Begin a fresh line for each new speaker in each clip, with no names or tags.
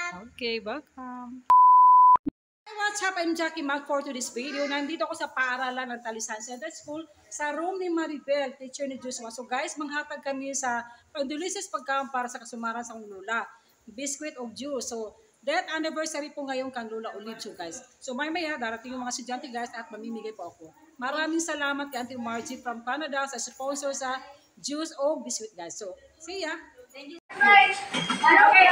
Okay, welcome. What's up? I'm Jackie Mag for today's video. Nandito ako sa paaralan ng Talisan Central School sa room ni Maribel, teacher ni Joshua. So guys, manghatag kami sa condolences pagkaon para sa kasumaran sa Lula. Biscuit of juice. So, death anniversary po ngayon kang Lola Olive. So guys, so may darating yung mga estudyante guys at mamimigay po ako. Maraming salamat kay Auntie Margie from Canada sa sponsor sa Juice of Biscuit guys. So, see ya! Thank you.
Okay,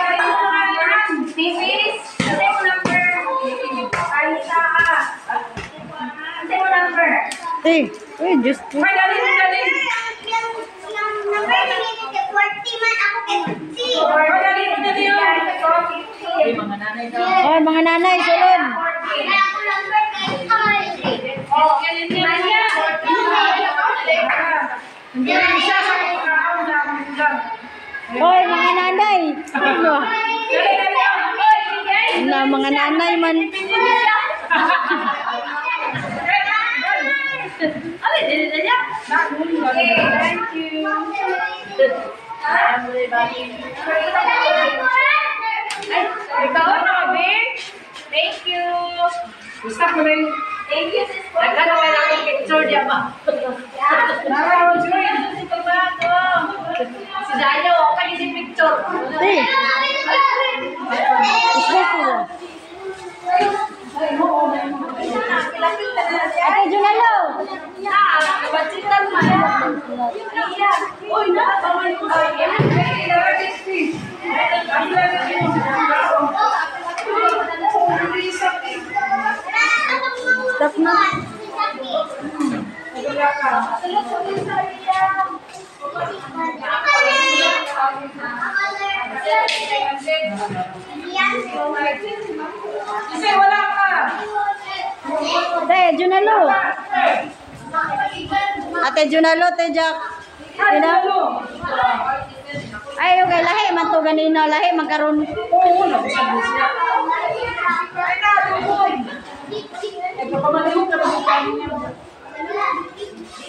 Davis, say mo number. Aisha, say mo number.
Hey, just
Ay, dali.
Number ni 40 man ako kay 50.
Dali.
Mga nanay daw.
oh, mga nanay, sulod.
Kaya ako number kay
Oh, Manya.
Hoy, mga nanay. Na mga nanay man.
Okay, thank you. Ikaw na, Vic. Thank you.
Gusto ko rin.
Thank you, sis. Nagkano kayo natin picture niya ba?
Naraw, Joy.
Si Dayo, okay si picture.
Hey, isla ko. Ate Junalo. Stop na.
Kasi wala ka.
Ate Junalo. Ate Junalo, Ate Jack. Ay, okay, lahi man to ganina, lahi magkaroon.
Oo, nagsabi siya.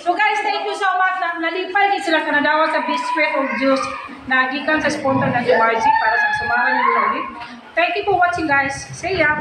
So guys, thank you so much. Nalipay din sila kanadawa sa Biscuit of Juice na gikan sa sponsor ng Margie para sa sumaran ng Lola. Thank you for watching guys. See ya!